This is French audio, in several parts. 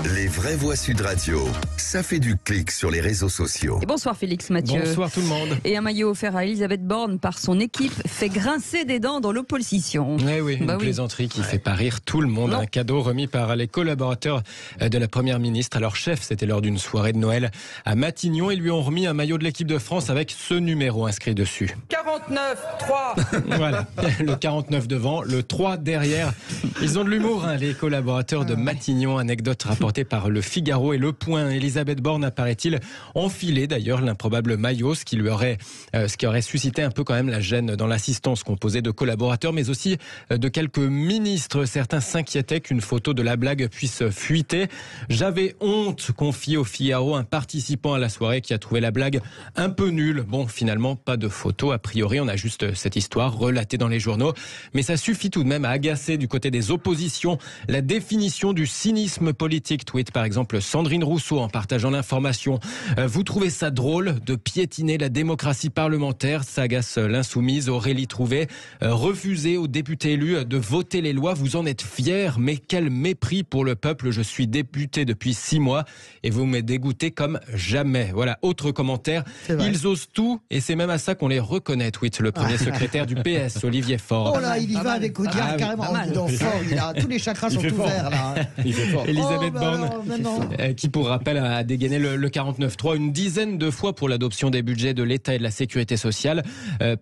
Les vraies voix Sud Radio, ça fait du clic sur les réseaux sociaux. Et bonsoir Félix Mathieu. Bonsoir tout le monde. Et un maillot offert à Elisabeth Borne par son équipe fait grincer des dents dans l'opposition. Oui, une plaisanterie qui fait pas rire tout le monde. Non. Un cadeau remis par les collaborateurs de la Première ministre à leur chef. C'était lors d'une soirée de Noël à Matignon. Ils lui ont remis un maillot de l'équipe de France avec ce numéro inscrit dessus. 49-3. Voilà, le 49 devant, le 3 derrière. Ils ont de l'humour, les collaborateurs de Matignon. Anecdote rapportée par Le Figaro et Le Point. Elisabeth Borne apparaît-il enfilé d'ailleurs l'improbable maillot, ce qui aurait suscité un peu quand même la gêne dans l'assistance composée de collaborateurs, mais aussi de quelques ministres. Certains s'inquiétaient qu'une photo de la blague puisse fuiter. J'avais honte, confie au Figaro un participant à la soirée qui a trouvé la blague un peu nulle. Bon, finalement, pas de photo. A priori, on a juste cette histoire relatée dans les journaux. Mais ça suffit tout de même à agacer du côté des oppositions la définition du cynisme politique. Tweet par exemple Sandrine Rousseau en partageant l'information. Vous trouvez ça drôle de piétiner la démocratie parlementaire? S'agace l'insoumise Aurélie Trouvé. Refuser aux députés élus de voter les lois. Vous en êtes fiers, mais quel mépris pour le peuple. Je suis député depuis 6 mois et vous me dégoûtez comme jamais. Voilà, autre commentaire. Ils osent tout et c'est même à ça qu'on les reconnaît. Tweet le premier secrétaire du PS, Olivier Faure. Oh là, il y va avec Audiard carrément. Tous les chakras sont ouverts là. Il fait fort. Elisabeth Borne, qui pour rappel a dégainé le 49.3 une dizaine de fois pour l'adoption des budgets de l'État et de la Sécurité sociale.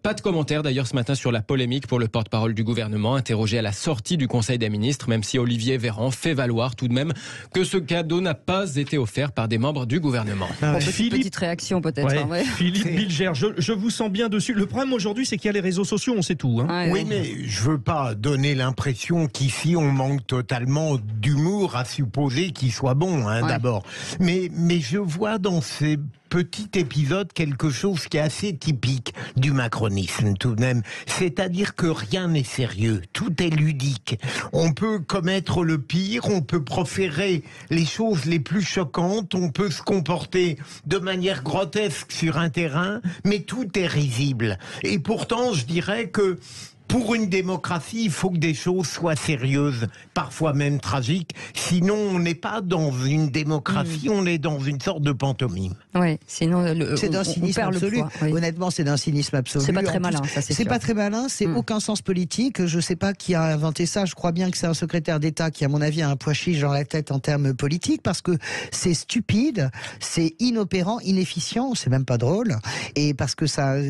Pas de commentaire d'ailleurs ce matin sur la polémique pour le porte-parole du gouvernement, interrogé à la sortie du Conseil des ministres, même si Olivier Véran fait valoir tout de même que ce cadeau n'a pas été offert par des membres du gouvernement. Petite réaction peut-être. Philippe Bilger, je vous sens bien dessus. Le problème aujourd'hui, c'est qu'il y a les réseaux sociaux, on sait tout. Oui, mais je veux pas donner l'impression qu'ici on manque totalement d'humour, à supposer qu'il soit bon, d'abord. Mais je vois dans ces petit épisode quelque chose qui est assez typique du macronisme tout de même, c'est-à-dire que rien n'est sérieux, tout est ludique. On peut commettre le pire, on peut proférer les choses les plus choquantes, on peut se comporter de manière grotesque sur un terrain, mais tout est risible. Et pourtant, je dirais que pour une démocratie, il faut que des choses soient sérieuses, parfois même tragiques. Sinon, on n'est pas dans une démocratie, on est dans une sorte de pantomime. Oui, sinon c'est d'un cynisme absolu. Honnêtement, c'est d'un cynisme absolu. C'est pas très malin, ça c'est sûr. C'est pas très malin, c'est aucun sens politique. Je sais pas qui a inventé ça. Je crois bien que c'est un secrétaire d'État qui, à mon avis, a un pois chiche dans la tête en termes politiques, parce que c'est stupide, c'est inopérant, inefficient, c'est même pas drôle. Et parce que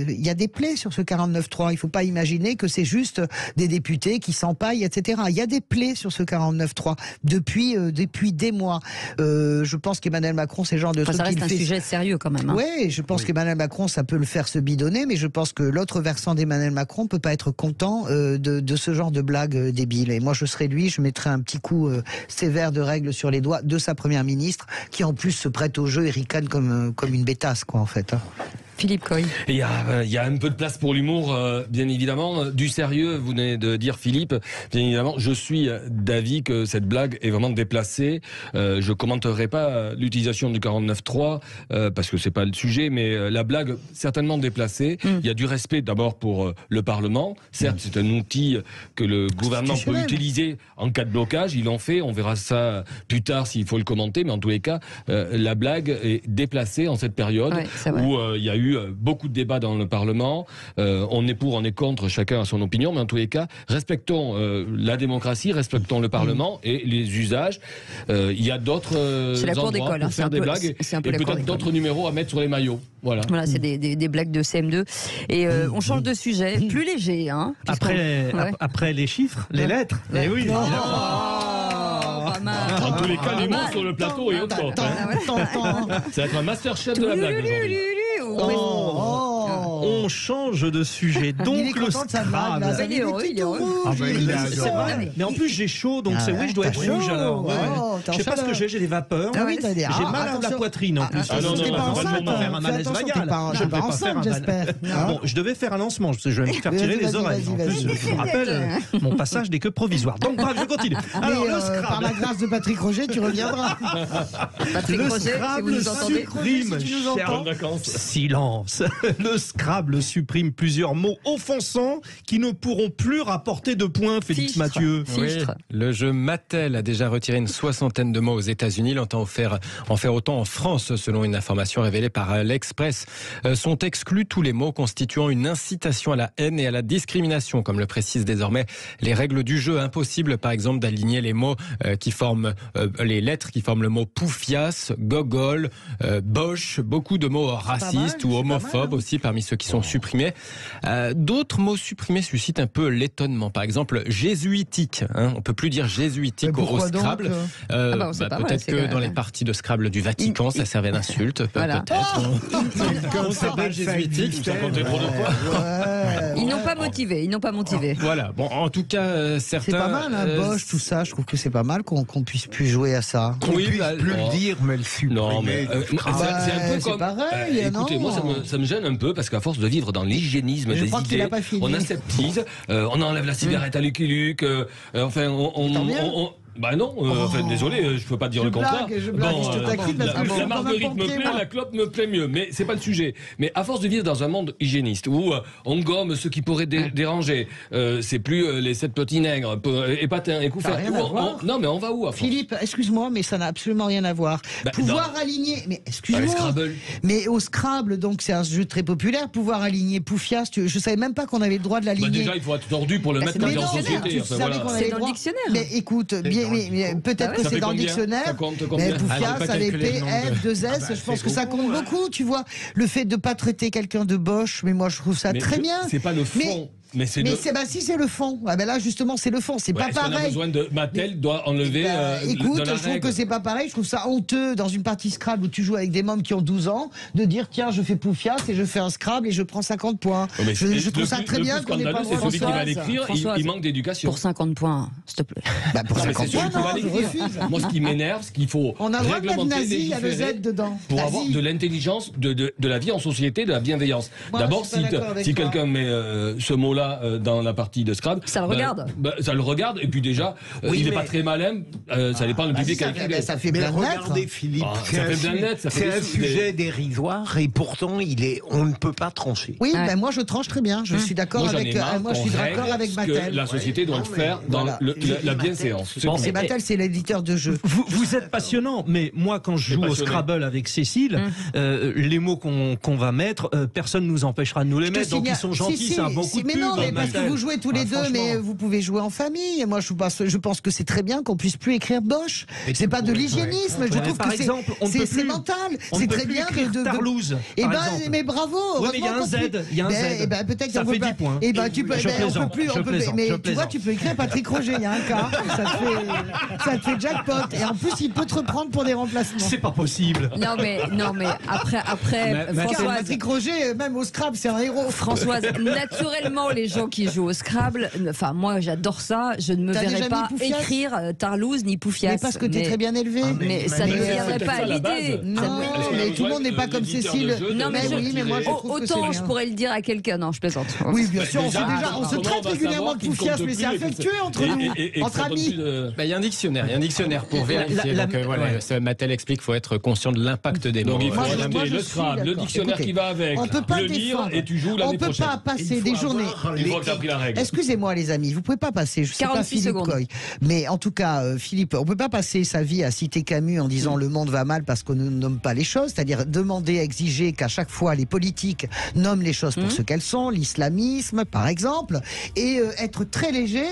il y a des plaies sur ce 49.3. Il faut pas imaginer que c'est juste des députés qui s'empaillent, etc. Il y a des plaies sur ce 49.3 depuis des mois. Je pense qu'Emmanuel Macron, c'est le genre de truc ça reste qu'il un fait. Sujet sérieux quand même. Oui, je pense qu'Emmanuel Macron, ça peut le faire se bidonner, mais je pense que l'autre versant d'Emmanuel Macron peut pas être content de ce genre de blague débile. Et moi, je serais lui, je mettrais un petit coup sévère de règle sur les doigts de sa première ministre, qui en plus se prête au jeu et ricane comme une bétasse, quoi, en fait. Philippe Coy. Il y a un peu de place pour l'humour, bien évidemment. Du sérieux, vous venez de dire, Philippe. Bien évidemment, je suis d'avis que cette blague est vraiment déplacée. Je commenterai pas l'utilisation du 49.3 parce que c'est pas le sujet, mais la blague certainement déplacée. Il y a du respect d'abord pour le Parlement. Certes, c'est un outil que le gouvernement peut utiliser en cas de blocage. Ils l'ont fait. On verra ça plus tard s'il faut le commenter. Mais en tous les cas, la blague est déplacée en cette période où il y a eu beaucoup de débats dans le Parlement. On est pour, on est contre, chacun a son opinion, mais en tous les cas, respectons la démocratie, respectons le Parlement et les usages. Il y a d'autres endroits pour faire des blagues et peut-être d'autres numéros à mettre sur les maillots. Voilà, c'est des blagues de CM2. Et on change de sujet, plus léger. Après les chiffres, les lettres. Et oui. En tous les cas, l'humour sur le plateau est au top. Ça va être un masterchef de la blague aujourd'hui. On change de sujet. Donc le Scrabble. Il est heureux. C'est vrai. Mais en plus j'ai chaud, donc je dois être rouge alors. Je sais pas ce que j'ai des vapeurs. J'ai mal à la poitrine en plus. Non, faire un malaise vagal. Je ne vais pas faire un malaise. Bon, je devais faire un lancement. Je vais me faire tirer les oreilles. En plus, je vous rappelle, mon passage n'est que provisoire. Donc bref, je continue. Alors le Scrabble. Par la grâce de Patrick Roger, tu reviendras. Patrick Roger, si vous nous entendez. Supprime, silence. Le Scrabble Scrabble supprime plusieurs mots offensants qui ne pourront plus rapporter de points, Félix Fichtre. Mathieu. Oui, le jeu Mattel a déjà retiré une 60aine de mots aux États-Unis. Il entend en faire autant en France, selon une information révélée par l'Express. Sont exclus tous les mots constituant une incitation à la haine et à la discrimination, comme le précisent désormais les règles du jeu. Impossible, par exemple, d'aligner les mots qui forment les lettres qui forment le mot poufias, gogol, boche, beaucoup de mots racistes ou homophobes aussi parmi ceux qui sont supprimés. D'autres mots supprimés suscitent un peu l'étonnement. Par exemple, jésuitique. On peut plus dire jésuitique au Scrabble. Peut-être que dans les parties de Scrabble du Vatican, ça servait d'insulte. Voilà. Peut-être. On sait pas jésuitique. Ils n'ont pas motivé. Ils n'ont pas motivé. Voilà. Bon, en tout cas, certains. C'est pas mal, Bosch, tout ça. Je trouve que c'est pas mal qu'on puisse plus jouer à ça. Qu'on puisse plus le dire, mais le supprimer. Non, mais c'est un peu comme. Pareil, écoutez, moi, ça me gêne un peu parce qu'à force de vivre dans l'hygiénisme des idées, on aseptise, on enlève la cigarette à Lucky Luke, enfin, bah non, désolé, je peux pas dire le contraire. Je taquine parce que la marguerite me plaît, la clope me plaît mieux, mais c'est pas le sujet. Mais à force de vivre dans un monde hygiéniste où on gomme ce qui pourrait déranger, c'est plus les 7 petits nègres, épatins et couverts. Non, mais on va où à force ? Philippe, excuse-moi, mais ça n'a absolument rien à voir. Pouvoir aligner, mais excuse-moi. Scrabble. Mais au Scrabble, donc c'est un jeu très populaire. Pouvoir aligner Poufias, je savais même pas qu'on avait le droit de l'aligner. Déjà, il faut être tordu pour le mettre dans la société. C'est dans le dictionnaire. Mais écoute, mais peut-être que c'est dans le dictionnaire. Mais Poufias avec P, F, 2S, je pense que ça compte beaucoup, tu vois. Le fait de pas traiter quelqu'un de boche, mais moi je trouve ça très bien. C'est pas le fond. Si c'est le fond. Là justement c'est le fond, c'est pas pareil. On a besoin de Mattel doit enlever. Écoute, je trouve que c'est pas pareil. Je trouve ça honteux dans une partie Scrabble où tu joues avec des mômes qui ont 12 ans de dire tiens je fais Poufias et je fais un Scrabble et je prends 50 points. Je trouve ça très bien qu'on n'ait pas. C'est celui qui va l'écrire. Il manque d'éducation. Pour 50 points, s'il te plaît. Pour 50 points, je refuse. Moi ce qui m'énerve, c'est qu'il faut on a le droit de mettre nazi, il y a le Z dedans. Pour avoir de l'intelligence, de la vie en société, de la bienveillance. D'abord, si quelqu'un met ce mot-là dans la partie de Scrabble, ça le regarde. Ça le regarde et puis déjà il n'est pas très malin, ça dépend du public avec qui. Ça fait plein de regardez Philippe, c'est un sujet dérisoire et pourtant on ne peut pas trancher. Oui, moi je tranche très bien, je suis d'accord avec Mattel. La société doit le faire dans la bienséance. C'est Mattel, c'est l'éditeur de jeux. Vous êtes passionnant, mais moi quand je joue au Scrabble avec Cécile, les mots qu'on va mettre, personne ne nous empêchera de nous les mettre, donc ils sont gentils, c'est un bon coup de pub. Mais non, mais parce que vous jouez tous les deux, mais vous pouvez jouer en famille. Moi, je pense que c'est très bien qu'on puisse plus écrire Bosch. C'est pas de l'hygiénisme. Je trouve que c'est mental. C'est très bien de Tarlouse. Mais bravo. Il y a un Z. Peut-être ça fait 10 points. Tu peux. On peut plus. Mais tu vois, tu peux écrire Patrick Roger. Il y a un cas. Ça te fait jackpot. Et en plus, il peut te reprendre pour des remplacements. C'est pas possible. Non, mais après, Françoise. Patrick Roger, même au Scrabble, c'est un héros. Françoise, naturellement, les gens qui jouent au Scrabble, enfin moi j'adore ça, je ne me verrais pas écrire Tarlouse ni Poufias. Mais parce que t'es très bien élevé. Mais ça ne me viendrait pas à l'idée. Non, mais tout le monde n'est pas comme Cécile. Non, mais moi je trouve que c'est autant bien. je pourrais le dire à quelqu'un. Non, je plaisante. Oui, bien sûr, on se traite régulièrement de Poufias, mais c'est affectueux entre nous, entre amis. Il y a un dictionnaire pour vérifier. Mattel explique qu'il faut être conscient de l'impact des mots. Donc il faut acheter le Scrabble, le dictionnaire qui va avec, le lire et tu joues l'année prochaine. On ne peut pas passer des journées. Une fois que tu as pris la règle. Excusez-moi les amis, vous pouvez pas passer, je sais pas Philippe Coy, mais en tout cas Philippe, on peut pas passer sa vie à citer Camus en disant le monde va mal parce qu'on ne nomme pas les choses, c'est-à-dire demander, exiger qu'à chaque fois les politiques nomment les choses pour ce qu'elles sont, l'islamisme par exemple, et être très léger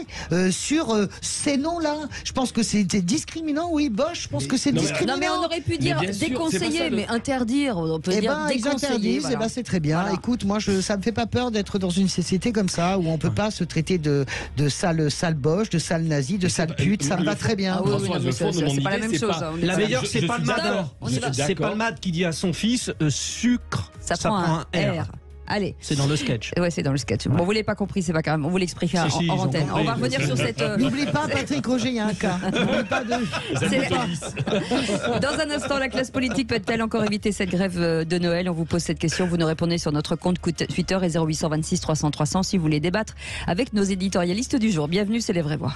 sur ces noms-là. Je pense que c'est discriminant, oui, Bosch, je pense que c'est discriminant. Non mais on aurait pu dire déconseiller, mais interdire, on peut dire déconseiller. Voilà. C'est très bien. Voilà. Écoute, moi ça me fait pas peur d'être dans une société comme ça où on peut pas se traiter de sale Bosch, de sale nazi, de sale pute, ça me va très bien. C'est pas la même chose. La meilleure, c'est pas le mad. C'est pas le mad qui dit à son fils sucre, ça prend un R. Allez. C'est dans le sketch. Ouais, c'est dans le sketch. Bon, vous l'avez pas compris, c'est pas grave. On vous l'explique en antenne. On va revenir sur cette. N'oublie pas Patrick Roger, il y a un cas. N'oublie pas de. Dans un instant, la classe politique peut-elle encore éviter cette grève de Noël ? On vous pose cette question. Vous nous répondez sur notre compte Twitter et 0826 300 300 si vous voulez débattre avec nos éditorialistes du jour. Bienvenue, c'est les vraies voix.